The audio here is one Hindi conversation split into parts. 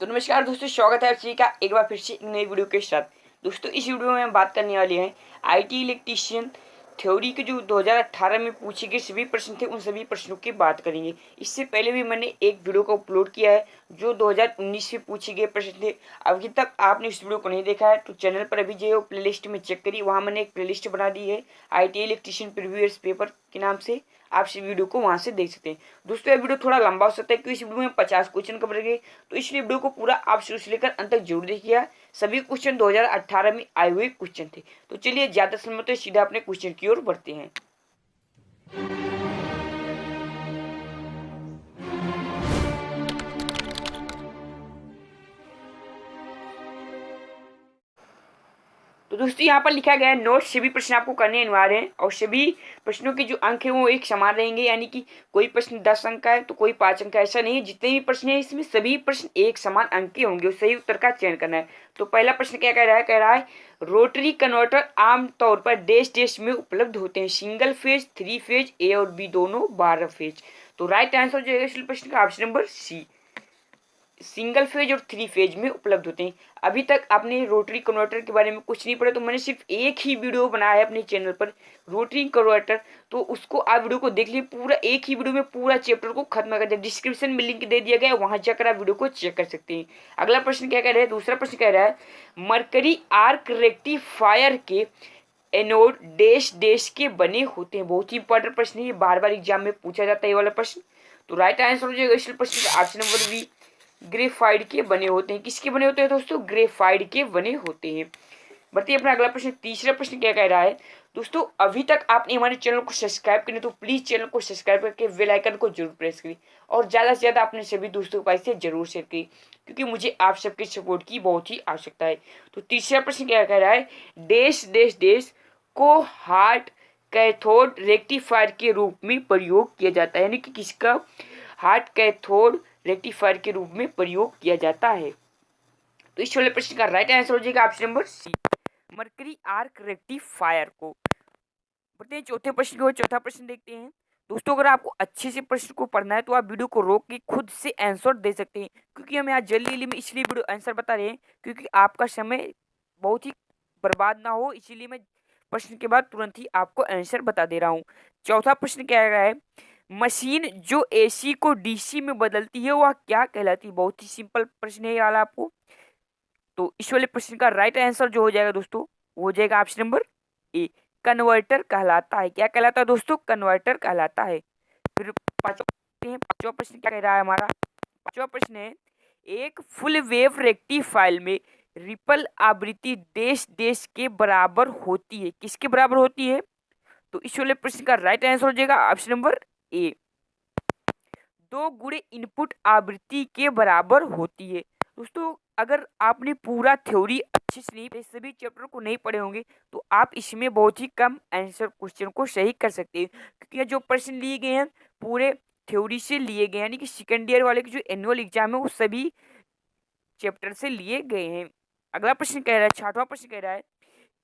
तो नमस्कार दोस्तों, स्वागत है आप सभी का एक बार फिर से एक नई वीडियो के साथ। दोस्तों इस वीडियो में हम बात करने वाले हैं आईटी इलेक्ट्रीशियन थ्योरी के जो 2018 में पूछे गए सभी प्रश्न थे, उन सभी प्रश्नों की बात करेंगे। इससे पहले भी मैंने एक वीडियो को अपलोड किया है जो 2019 में पूछे गए प्रश्न थे। अभी तक आपने इस वीडियो को नहीं देखा है तो चैनल पर अभी जो प्लेलिस्ट में चेक करिए, वहाँ मैंने एक प्लेलिस्ट बना दी है आईटी इलेक्ट्रीशियन प्रीवियस पेपर के नाम से। आप इस वीडियो को वहां से देख सकते हैं। दोस्तों ये वीडियो थोड़ा लंबा हो सकता है क्योंकि इस वीडियो में 50 क्वेश्चन कवर करेंगे, तो इसलिए वीडियो को पूरा आप शुरू से लेकर अंत तक जरूर देखिएगा। सभी क्वेश्चन 2018 में आए हुए क्वेश्चन थे। तो चलिए ज्यादा समय मत सीधा अपने क्वेश्चन की ओर बढ़ते हैं। तो दोस्तों यहाँ पर लिखा गया है नोट सभी प्रश्न आपको करने अनिवार्य हैं और सभी प्रश्नों के जो अंक है वो एक समान रहेंगे, यानी कि कोई प्रश्न 10 अंक का है तो कोई 5 अंक का, ऐसा नहीं है। जितने भी प्रश्न है इसमें सभी प्रश्न एक समान अंक के होंगे और सही उत्तर का चयन करना है। तो पहला प्रश्न क्या कह रहा है रोटरी कन्वर्टर आमतौर पर देश देश में उपलब्ध होते हैं। सिंगल फेज, 3 फेज, ए और बी दोनों, 12 फेज। तो राइट आंसर जो है इस प्रश्न का option number C, single phase और 3 फेज में उपलब्ध होते हैं। अभी तक आपने रोटरी कन्वर्टर के बारे में कुछ नहीं पढ़ा तो मैंने सिर्फ एक ही वीडियो बनाया है अपने चैनल पर रोटरी कन्वर्टर, तो उसको आप वीडियो को देख लीजिए। पूरा एक ही वीडियो में पूरा चैप्टर को खत्म कर दिया। डिस्क्रिप्शन में लिंक दे दिया गया है, वहां जाकर आप वीडियो को चेक कर सकते हैं। अगला प्रश्न क्या कह रहा है, दूसरा प्रश्न कह रहा है मरकरी आर्क रेक्टिफायर के एनोड देश देश के बने होते हैं। बहुत ही इंपॉर्टेंट प्रश्न है, ये बार बार एग्जाम में पूछा जाता है ये वाला प्रश्न। तो राइट आंसर हो जाएगा इस प्रश्न का ऑप्शन नंबर बी, ग्रेफाइड के बने होते हैं। किसके बने होते हैं दोस्तों? ग्रेफाइड के बने होते हैं। बढ़ते अपना अगला प्रश्न। तीसरा प्रश्न क्या कह रहा है दोस्तों, अभी तक आपने हमारे चैनल को सब्सक्राइब करें तो प्लीज चैनल को सब्सक्राइब करके बेल आइकन को जरूर प्रेस करें और ज्यादा से ज्यादा अपने सभी दोस्तों के पास से जरूर शेयर करें क्योंकि मुझे आप सबके सपोर्ट की बहुत ही आवश्यकता है। तो तीसरा प्रश्न क्या कह रहा है, देश देश देश को हार्ट कैथोड रेक्टिफायर के रूप में प्रयोग किया जाता है, यानी कि किसका हार्ट कैथोड रेक्टिफायर के रूप में प्रयोग किया जाता है। तो इस वाले प्रश्न का राइट आंसर हो जाएगा option number C, mercury arc rectifier को। बढ़ते हैं चौथे प्रश्न को। चौथा प्रश्न देखते हैं दोस्तों, अगर आपको अच्छे से प्रश्न को पढ़ना है तो आप वीडियो को रोक के खुद से आंसर दे सकते हैं क्योंकि हम यहाँ जल्दी में इसलिए वीडियो आंसर बता रहे हैं क्योंकि आपका समय बहुत ही बर्बाद ना हो, इसीलिए मैं प्रश्न के बाद तुरंत ही आपको आंसर बता दे रहा हूँ। चौथा प्रश्न क्या है, मशीन जो एसी को डीसी में बदलती है वह क्या कहलाती है? बहुत ही सिंपल प्रश्न है वाला आपको। तो इस वाले प्रश्न का राइट आंसर जो हो जाएगा दोस्तों वो हो जाएगा ऑप्शन नंबर ए, कन्वर्टर कहलाता है। क्या कहलाता है दोस्तों? कन्वर्टर कहलाता है। फिर पांचवा प्रश्न क्या कह रहा है हमारा? पांचवा प्रश्न है एक फुल वेव रेक्टिफायर में रिपल आवृत्ति देश देश के बराबर होती है। किसके बराबर होती है? तो इस वाले प्रश्न का राइट आंसर हो जाएगा ऑप्शन नंबर ए, 2 गुणे इनपुट आवृत्ति के बराबर होती है। दोस्तों अगर आपने पूरा थ्योरी अच्छे से नहीं, सभी चैप्टर को नहीं पढ़े होंगे तो आप इसमें बहुत ही कम आंसर क्वेश्चन को सही कर सकते हैं क्योंकि जो प्रश्न लिए गए हैं पूरे थ्योरी से लिए गए, यानी कि सेकेंड ईयर वाले के जो एनुअल एग्जाम है वो सभी चैप्टर से लिए गए हैं। अगला प्रश्न कह रहा है, छठवां प्रश्न कह रहा है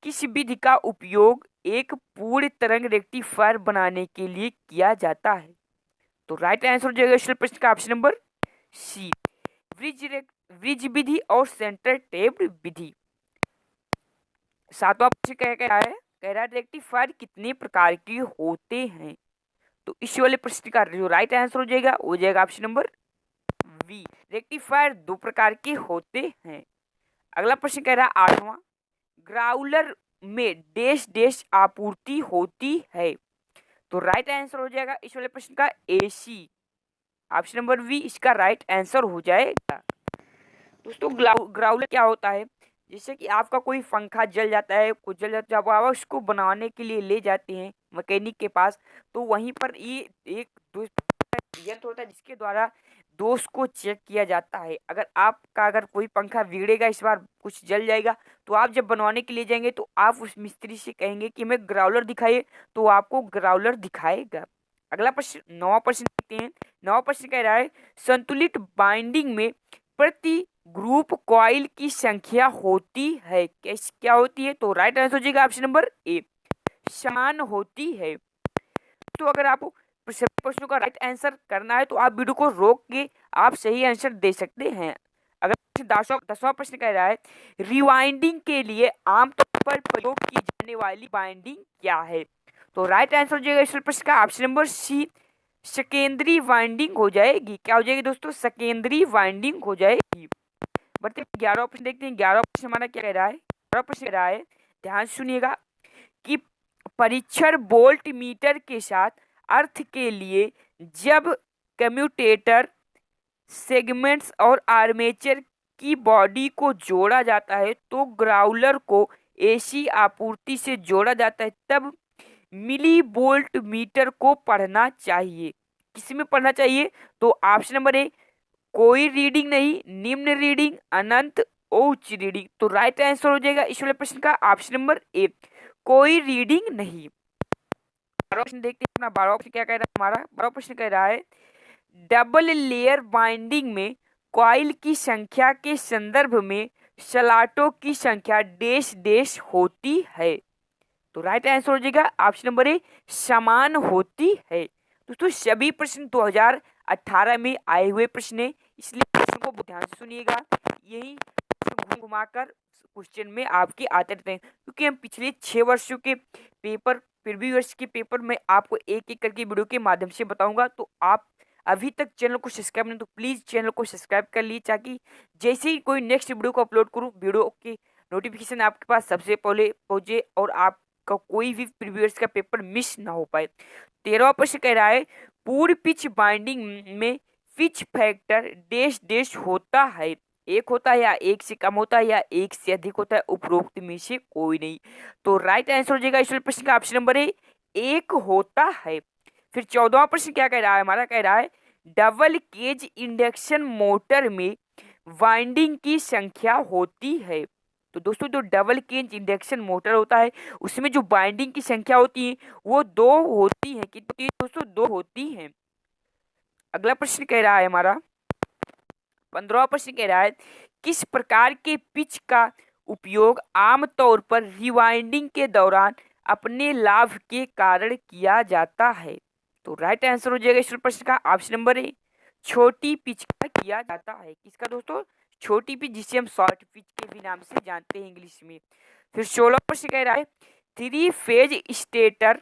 किस विधि का उपयोग एक पूर्ण तरंग रेक्टिफायर बनाने के लिए किया जाता है? तो राइट आंसर हो जाएगा इस प्रश्न का ऑप्शन नंबर सी, ब्रिज विधि और सेंटर टेप्ड विधि। सातवां प्रश्न कह रहा है रेक्टिफायर कितने प्रकार के होते हैं? तो इस वाले प्रश्न का जो राइट आंसर हो जाएगा वो जाएगा ऑप्शन नंबर बी, रेक्टिफायर 2 प्रकार के होते हैं। अगला प्रश्न कह रहा है आठवां, ग्राउलर में देश देश आपूर्ति होती है। तो राइट आंसर हो जाएगा इस वाले प्रश्न का एसी, ऑप्शन नंबर बी इसका राइट आंसर हो जाएगा। दोस्तों ग्राउलर क्या होता है, जैसे कि आपका कोई पंखा जल जाता है, कुछ जल जाता है, जब आप उसको बनाने के लिए ले जाते हैं मैकेनिक के पास तो वहीं पर ये एक यंत्र होता है जिसके द्वारा दोष को चेक किया जाता है। अगर कोई पंखा बिगड़ेगा, इस बार कुछ जल जाएगा, तो आप जब बनवाने के लिए जाएंगे तो आप उस मिस्त्री से कहेंगे कि हमें ग्राउलर दिखाइए, तो आपको ग्राउलर दिखाएगा। अगला प्रश्न, नौवां प्रश्न देखते हैं। नौवां प्रश्न कह रहा है संतुलित बाइंडिंग में प्रति ग्रुप कॉइल की संख्या होती है, क्या होती है? तो राइट आंसर हो जाएगा ऑप्शन नंबर ए, समान होती है। तो अगर आपको सभी प्रश्नों का राइट आंसर करना है तो आप वीडियो को रोक के आप सही आंसर दे सकते हैं। अगला 10वां प्रश्न कह रहा है रिवाइंडिंग के लिए आमतौर पर प्रयोग की जाने वाली बाइंडिंग क्या है। तो राइट आंसर हो जाएगा इस प्रश्न का option number C, secondary winding हो जाएगी। क्या हो जाएगी दोस्तों? सेकेंडरी वाइंडिंग हो जाएगी। बढ़ते 11वां प्रश्न देखते हैं। 11वां प्रश्न हमारा क्या कह रहा है? 11वां प्रश्न कह रहा है, ध्यान सुनिएगा, कि परीक्षण वोल्ट मीटर के साथ अर्थ के लिए जब कम्यूटेटर सेगमेंट्स और आर्मेचर की बॉडी को जोड़ा जाता है तो ग्राउलर को एसी आपूर्ति से जोड़ा जाता है, तब मिली वोल्ट मीटर को पढ़ना चाहिए। किसमें पढ़ना चाहिए? तो ऑप्शन नंबर ए, कोई रीडिंग नहीं, निम्न रीडिंग, अनंत, उच्च रीडिंग। तो राइट आंसर हो जाएगा इस वाले प्रश्न का ऑप्शन नंबर ए, कोई रीडिंग नहीं। 12वां प्रश्न देखते हैं अपना। 12वां प्रश्न क्या कह रहा है हमारा? 12वां प्रश्न कह रहा है डबल लेयर बाइंडिंग में कॉइल की संख्या के संदर्भ में स्लॉटों की संख्या डैश डैश होती है। तो राइट आंसर हो जाएगा ऑप्शन नंबर ए, समान होती है। दोस्तों सभी प्रश्न 2018 में आए हुए प्रश्न है, इसलिए प्रश्न को ध्यान से सुनिएगा। यही घूम घुमाकर क्वेश्चन में आपके आते रहते हैं, क्योंकि हम पिछले 6 वर्षों के पेपर, प्रीवियस वर्ष के पेपर में आपको एक एक करके वीडियो के माध्यम से बताऊंगा। तो आप अभी तक चैनल को सब्सक्राइब नहीं तो प्लीज़ चैनल को सब्सक्राइब कर लीजिए, ताकि जैसे ही कोई नेक्स्ट वीडियो को अपलोड करूँ वीडियो के नोटिफिकेशन आपके पास सबसे पहले पहुँचे और आपका कोई भी प्रीवियस का पेपर मिस ना हो पाए। 13वां प्रश्न कह रहा है पूर्ण पिच बाइंडिंग में पिच फैक्टर डैश डैश होता है। एक होता है या एक से कम होता है या एक से अधिक होता है, उपरोक्त में से कोई नहीं। तो राइट आंसर हो जाएगा इस प्रश्न का ऑप्शन नंबर ए, एक होता है। फिर 14वां प्रश्न क्या कह रहा है हमारा? कह रहा है डबल केज इंडक्शन मोटर में वाइंडिंग की संख्या होती है। तो दोस्तों जो डबल केज इंडक्शन मोटर होता है उसमें जो बाइंडिंग की संख्या होती है वो 2 होती है। कितनी दोस्तों? 2 होती है। अगला प्रश्न कह रहा है हमारा 15वां प्रश्न कह रहा है किस प्रकार के पिच का उपयोग आमतौर पर रिवाइंडिंग के दौरान अपने लाभ के कारण किया जाता है। तो राइट आंसर हो जाएगा इस प्रश्न का ऑप्शन नंबर ए, छोटी पिच का किया जाता है। किसका दोस्तों? छोटी पिच, जिसे हम शॉर्ट पिच के भी नाम से जानते हैं इंग्लिश में। फिर 16वां प्रश्न कह रहा है 3 फेज स्टेटर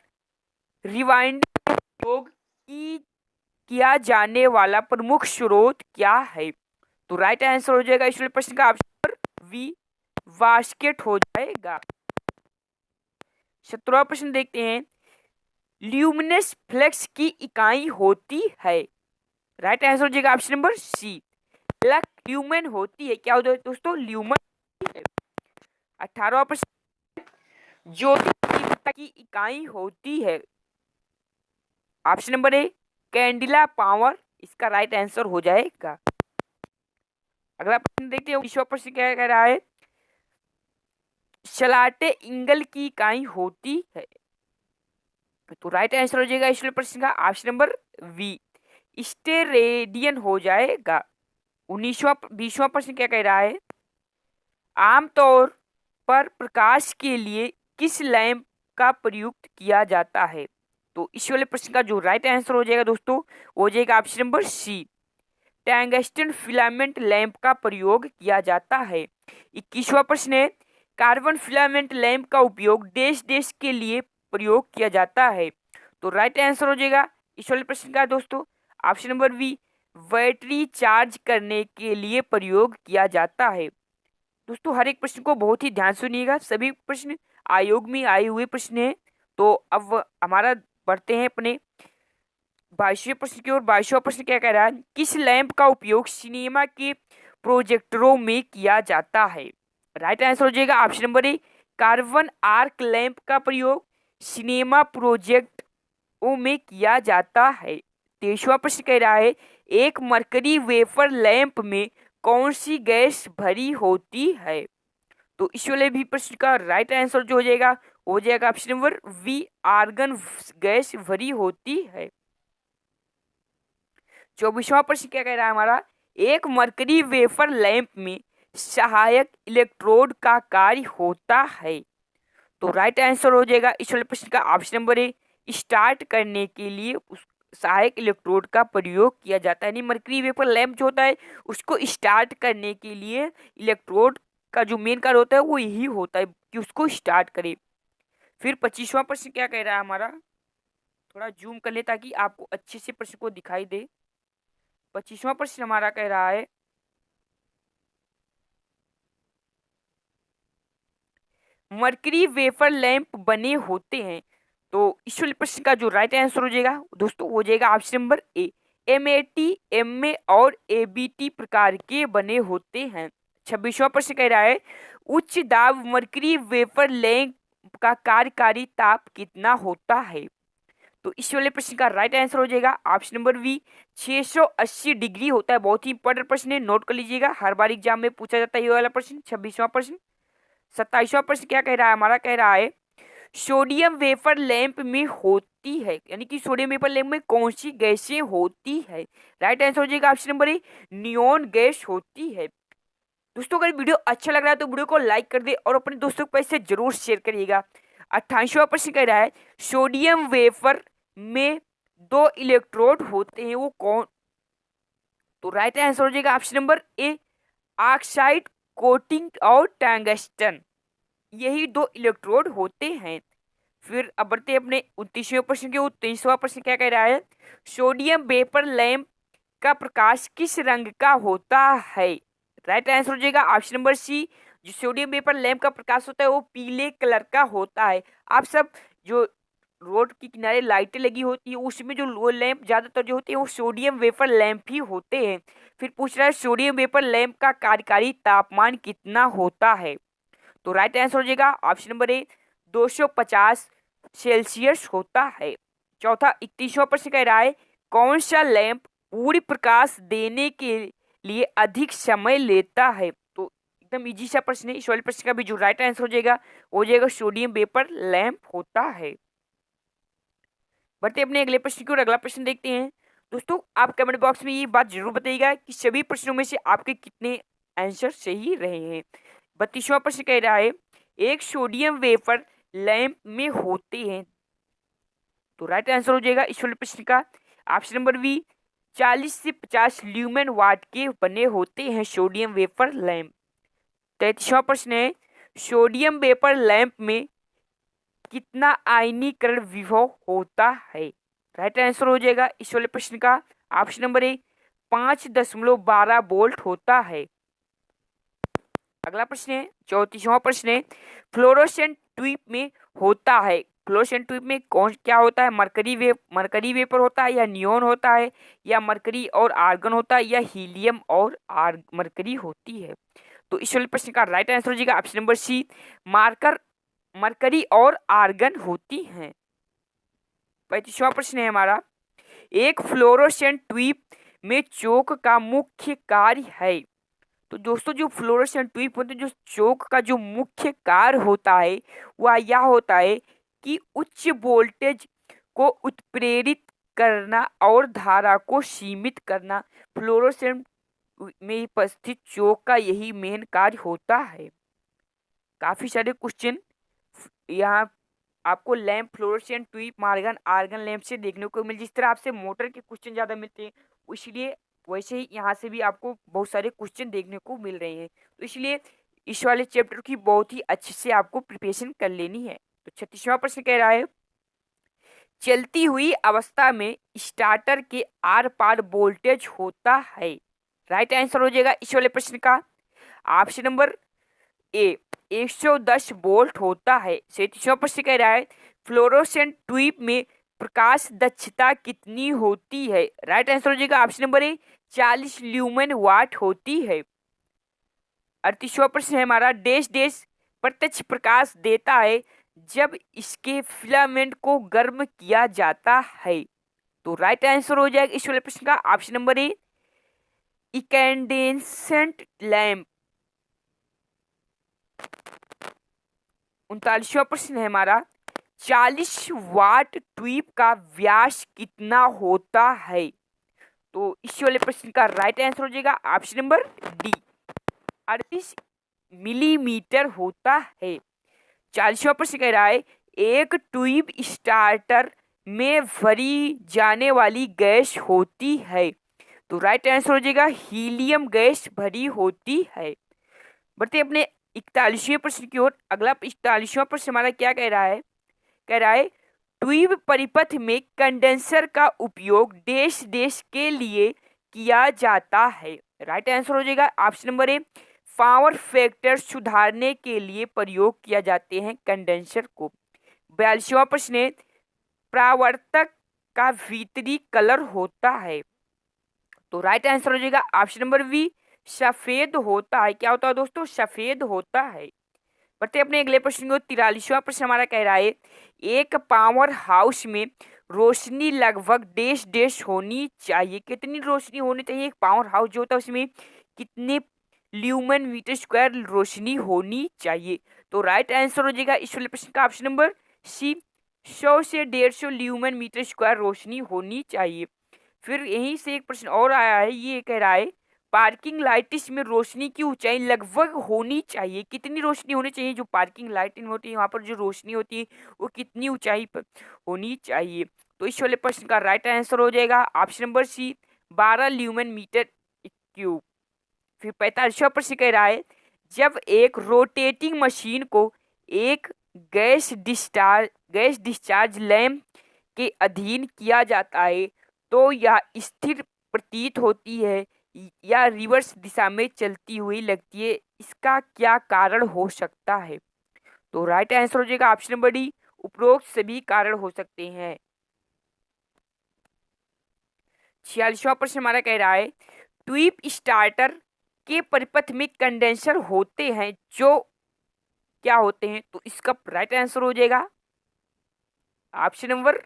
रिवाइंडिंग उपयोग किया जाने वाला प्रमुख स्रोत क्या है। तो राइट आंसर हो जाएगा इस प्रश्न का ऑप्शन नंबर बी, वास्केट हो जाएगा। 17वां प्रश्न देखते हैं ल्यूमिनस फ्लक्स की इकाई होती है। राइट आंसर हो जाएगा ऑप्शन नंबर सी, ल्यूमेन होती है। क्या होता है दोस्तों? ल्यूमेन। 18वां प्रश्न ज्योति तीव्रता की इकाई होती है। Option number A, candela power. इसका राइट आंसर हो जाएगा। अगला प्रश्न देखते हैं 19वां प्रश्न क्या कह रहा है शलाटे इंगल की इकाई होती है। तो राइट आंसर हो जाएगा इस प्रश्न का ऑप्शन नंबर बी, स्टेरेडियन हो जाएगा। 20वां प्रश्न क्या कह रहा है आमतौर पर प्रकाश के लिए किस लैंप का प्रयुक्त किया जाता है। तो इस वाले प्रश्न का जो राइट आंसर हो जाएगा दोस्तों वो हो जाएगा option number C, tungsten filament lamp का प्रयोग किया जाता है। 21वां प्रश्न है कार्बन फिलामेंट लैंप का उपयोग डैश डैश के लिए प्रयोग किया जाता है। तो राइट आंसर हो जाएगा इस वाले प्रश्न का दोस्तों option number B, battery charge करने के लिए प्रयोग किया जाता है। दोस्तों हर एक प्रश्न को बहुत ही ध्यान सुनिएगा, सभी प्रश्न आयोग में आए हुए प्रश्न हैं। तो अब हमारा बढ़ते हैं अपने 22वें प्रश्न की ओर। 22वां प्रश्न क्या कह रहा है किस लैंप का उपयोग सिनेमा के प्रोजेक्टरों में किया जाता है। राइट आंसर हो जाएगा ऑप्शन नंबर ए, कार्बन आर्क लैंप का प्रयोग सिनेमा प्रोजेक्टों में किया जाता है। 23वां प्रश्न कह रहा है एक मरकरी वेफर लैंप में कौन सी गैस भरी होती है। तो इस वाले भी प्रश्न का राइट आंसर जो हो जाएगा option number B, argon gas भरी होती है। 24वां प्रश्न क्या कह रहा है हमारा एक मरकरी वेफर लैंप में सहायक इलेक्ट्रोड का कार्य होता है। तो राइट आंसर हो जाएगा इस वाले प्रश्न का ऑप्शन नंबर ए, स्टार्ट करने के लिए सहायक इलेक्ट्रोड का प्रयोग किया जाता है। यानी मरकरी वेपर लैंप जो होता है उसको स्टार्ट करने के लिए इलेक्ट्रोड का जो मेन कार्य होता है वो यही होता है कि उसको स्टार्ट करे। फिर 25वां प्रश्न क्या कह रहा है हमारा, थोड़ा जूम कर ले ताकि आपको अच्छे से प्रश्न को दिखाई दे। 25वां प्रश्न हमारा कह रहा है मरकरी वेफर लैंप बने होते हैं। तो इस वाले प्रश्न का जो राइट आंसर हो जाएगा दोस्तों हो जाएगा ऑप्शन नंबर ए। MAT, MA और ABT प्रकार के बने होते हैं। 26वां प्रश्न कह रहा है उच्च दाब मरकरी वेफर लैंप का कार्यकारी ताप कितना होता है। तो इस वाले प्रश्न का राइट आंसर हो जाएगा ऑप्शन नंबर बी 680 डिग्री होता है। बहुत ही इंपॉर्टेंट प्रश्न है, नोट कर लीजिएगा, हर बार एग्जाम में पूछा जाता है ये वाला प्रश्न। 26वां प्रश्न। 27वां प्रश्न क्या कह रहा है हमारा, कह रहा है सोडियम वेफर लैंप में होती है, यानी कि सोडियम वेफर लैंप में कौन सी गैसें होती है। राइट आंसर हो जाएगा ऑप्शन नंबर ए नियोन गैस होती है। दोस्तों अगर वीडियो अच्छा लग रहा है तो वीडियो को लाइक कर दे और अपने दोस्तों को पैसे जरूर शेयर करिएगा। 28वां प्रश्न कह रहा है सोडियम वेफर में 2 इलेक्ट्रोड होते हैं वो कौन। तो राइट आंसर हो जाएगा ऑप्शन नंबर ए ऑक्साइड कोटिंग और टंगस्टन, यही 2 इलेक्ट्रोड होते हैं। फिर अब बढ़ते अपने 29वें प्रश्न के। 29वां प्रश्न क्या कह रहा है सोडियम वेपर लैंप का प्रकाश किस रंग का होता है। राइट आंसर हो जाएगा ऑप्शन नंबर सी जो सोडियम वेपर लैंप का प्रकाश होता है वो पीले कलर का होता है। आप सब जो रोड के किनारे लाइटें लगी होती है उसमें जो वो लैंप ज्यादातर जो होते हैं वो सोडियम वेपर लैंप ही होते हैं। फिर पूछ रहा है सोडियम वेपर लैंप का कार्यकारी तापमान कितना होता है। तो राइट आंसर हो जाएगा ऑप्शन नंबर ए 250 सेल्सियस होता है। चौथा 31वां प्रश्न कह रहा है कौन सा लैंप पूरी प्रकाश देने के लिए अधिक समय लेता है। तो एकदम इजी सा प्रश्न है, इस वाले प्रश्न का भी जो राइट आंसर हो जाएगा सोडियम वेपर लैंप होता है। बढ़ते अपने अगले प्रश्न की ओर। अगला प्रश्न देखते हैं। दोस्तों आप कमेंट बॉक्स में ये बात जरूर बताइएगा कि सभी प्रश्नों में से आपके कितने आंसर सही रहे हैं। 32वां प्रश्न कह रहा है एक सोडियम वेफर लैंप में होते हैं। तो राइट आंसर हो जाएगा इस वाले प्रश्न का ऑप्शन नंबर बी 40 से 50 ल्यूमेन वाट के बने होते हैं सोडियम वेफर लैंप। 33वां प्रश्न है सोडियम वेपर लैंप में कितना आयनीकरण विभव होता है। राइट आंसर हो जाएगा इस वाले प्रश्न का ऑप्शन नंबर ए 5.12 वोल्ट होता है। अगला प्रश्न है 34वां प्रश्न है फ्लोरोसेंट ट्यूब में होता है। फ्लोरोसेंट ट्यूब में कौन क्या होता है, मरकरी वेपर होता है या नियोन होता है या मरकरी और आर्गन होता है या हीलियम और मरकरी होती है। तो इस वाले प्रश्न का राइट आंसर हो जाएगा ऑप्शन नंबर सी मरकरी और आर्गन होती हैं। 35वां प्रश्न है हमारा एक फ्लोरोसेंट ट्यूब में चोक का मुख्य कार्य है। तो दोस्तों जो फ्लोरोसेंट ट्यूब होते हैं जो चोक का जो मुख्य कार्य होता है वह यह होता है कि उच्च वोल्टेज को उत्प्रेरित करना और धारा को सीमित करना। फ्लोरोसेंट में उपस्थित चोक का यही मेन कार्य होता है। काफी सारे क्वेश्चन यहाँ आपको लैंप फ्लोरोसेंट ट्यूब मार्गन आर्गन लैंप से देखने को मिल, जिस तरह आपसे मोटर के क्वेश्चन ज्यादा मिलते हैं इसलिए वैसे ही यहाँ से भी आपको बहुत सारे क्वेश्चन देखने को मिल रहे हैं। तो इसलिए इस वाले चैप्टर की बहुत ही अच्छे से आपको प्रिपरेशन कर लेनी है। तो 36वां प्रश्न कह रहा है चलती हुई अवस्था में स्टार्टर के आर पार वोल्टेज होता है। राइट आंसर हो जाएगा इस वाले प्रश्न का ऑप्शन नंबर ए 110 वोल्ट होता है। 37वां प्रश्न कह रहा है फ्लोरोसेंट ट्यूब में प्रकाश दक्षता कितनी होती है। राइट आंसर हो जाएगा ऑप्शन नंबर ए 40 ल्यूमेन वाट होती है। 38वां प्रश्न है हमारा डैश डैश प्रत्यक्ष प्रकाश देता है जब इसके फिलामेंट को गर्म किया जाता है। तो राइट आंसर हो जाएगा इस वाले प्रश्न का ऑप्शन नंबर ए इकैंडेसेंट लैंप। 39वां प्रश्न है हमारा 40 वाट ट्यूब का व्यास कितना होता है। तो इस वाले प्रश्न का राइट आंसर हो जाएगा ऑप्शन नंबर डी 38 मिलीमीटर होता है। 40वां प्रश्न कह रहा है एक ट्यूब स्टार्टर में भरी जाने वाली गैस होती है? तो राइट आंसर हो जाएगा हीलियम गैस भरी होती है। बढ़ते अपने 41वें प्रश्न की ओर। अगला 41वां प्रश्न हमारा क्या कह रहा है? कह रहा है ट्यूब परिपथ में कंडेंसर का उपयोग देश देश के लिए किया जाता है। राइट आंसर हो जाएगा ऑप्शन नंबर ए, पावर फैक्टर सुधारने के लिए प्रयोग किया जाते हैं कंडेंसर को। 42वां प्रश्न है परावर्तक का भीतरी कलर होता है। तो राइट आंसर हो जाएगा ऑप्शन नंबर बी, सफेद होता है। क्या होता है दोस्तों? सफेद होता है। बढ़ते अपने अगले प्रश्न को। 43वां प्रश्न हमारा कह रहा है एक पावर हाउस में रोशनी लगभग डेश डेश होनी चाहिए। कितनी रोशनी होनी चाहिए? एक पावर हाउस जो होता है उसमें कितने ल्यूमेन मीटर स्क्वायर रोशनी होनी चाहिए? तो राइट आंसर हो जाएगा इस वाले प्रश्न का ऑप्शन नंबर सी, 100 से 150 ल्यूमेन मीटर स्क्वायर रोशनी होनी चाहिए। फिर यहीं से एक प्रश्न और आया है, ये कह रहा है पार्किंग लाइट्स में रोशनी की ऊंचाई लगभग होनी चाहिए। कितनी रोशनी होनी चाहिए? जो पार्किंग लाइट में होती है वहां पर जो रोशनी होती है वो कितनी ऊंचाई पर होनी चाहिए? तो इस वाले प्रश्न का राइट आंसर हो जाएगा option number C, 12 lumen metre cube. फिर 45वां प्रश्न कह रहा है जब एक रोटेटिंग मशीन को एक गैस डिस्चार्ज लैंप के अधीन किया जाता है तो यह स्थिर प्रतीत होती है या रिवर्स दिशा में चलती हुई लगती है, इसका क्या कारण हो सकता है? तो राइट आंसर हो जाएगा ऑप्शन नंबर डी, उपरोक्त सभी कारण हो सकते हैं। 46वां प्रश्न हमारा कह रहा है ट्यूब स्टार्टर के परिपथ में कंडेंसर होते हैं जो क्या होते हैं? तो इसका राइट आंसर हो जाएगा option number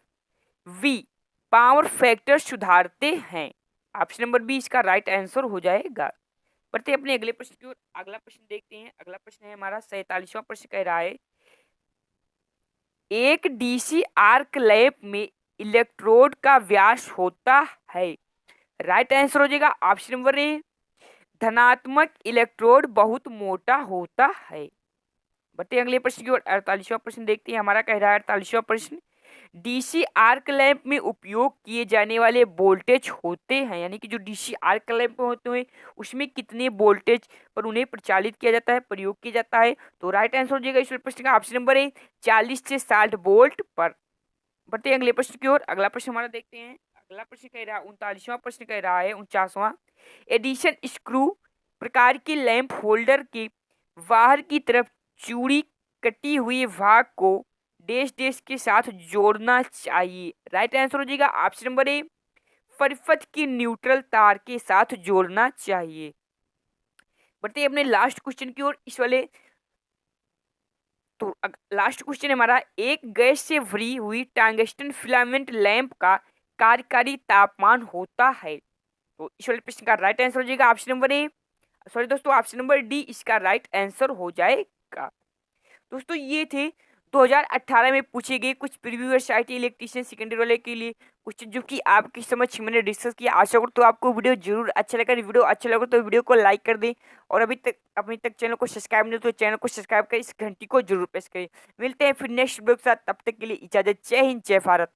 B, power factor सुधारते हैं। ऑप्शन नंबर बी इसका राइट आंसर हो जाएगा। बढ़ते अपने अगले प्रश्न की ओर। अगला प्रश्न देखते हैं। अगला प्रश्न है हमारा 47वां प्रश्न कह रहा है एक डीसी आर्क लैंप में इलेक्ट्रोड का व्यास होता है। राइट आंसर हो जाएगा ऑप्शन नंबर ए, धनात्मक इलेक्ट्रोड बहुत मोटा होता है। बढ़ते अगले प्रश्न की ओर। 48वां प्रश्न देखते हैं। हमारा कह रहा है 48वां प्रश्न डीसी आर्क लैंप में उपयोग किए जाने वाले वोल्टेज होते हैं, यानी कि जो डीसी आर्क लैंप होते हैं उसमें कितने वोल्टेज पर उन्हें प्रचालित किया जाता है, प्रयोग किया जाता है? तो राइट आंसर हो जाएगा इस प्रश्न का ऑप्शन नंबर ए, 40 से 60 वोल्ट पर। बढ़ते अगले प्रश्न की ओर। अगला प्रश्न हमारा देखते हैं। अगला प्रश्न कह रहा है 39वां प्रश्न कह रहा है 49वां एडिशन स्क्रू प्रकार के लैंप होल्डर के बाहर की तरफ चूड़ी कटी हुई भाग को डैश डैश के साथ जोड़ना चाहिए। राइट आंसर हो जाएगा ऑप्शन नंबर ए, परिपथ की न्यूट्रल तार के साथ जोड़ना चाहिए। बढ़ते अपने लास्ट क्वेश्चन की ओर इस वाले। तो लास्ट क्वेश्चन हमारा एक गैस से भरी हुई टंगस्टन फिलामेंट लैंप का कार्यकारी तापमान होता है। तो इस वाले प्रश्न का राइट आंसर हो जाएगा ऑप्शन नंबर ए, सॉरी दोस्तों ऑप्शन नंबर डी इसका राइट आंसर हो जाएगा। दोस्तों ये थे 2018 में पूछे गए कुछ प्रीवियस आईटी इलेक्ट्रीशियन सेकेंडरी वाले के लिए क्वेश्चन जो कि आपकी समझ मैंने डिस्कस किया। आशा करो तो आपको वीडियो जरूर अच्छा लगा। वीडियो अच्छा लगा तो वीडियो को लाइक कर दें और अभी तक चैनल को सब्सक्राइब नहीं तो चैनल को सब्सक्राइब कर इस घंटी को जरूर प्रेस करें। मिलते हैं फिर नेक्स्ट वीडियो के साथ, तब तक के लिए इजाजत। जय हिंद, जय भारत।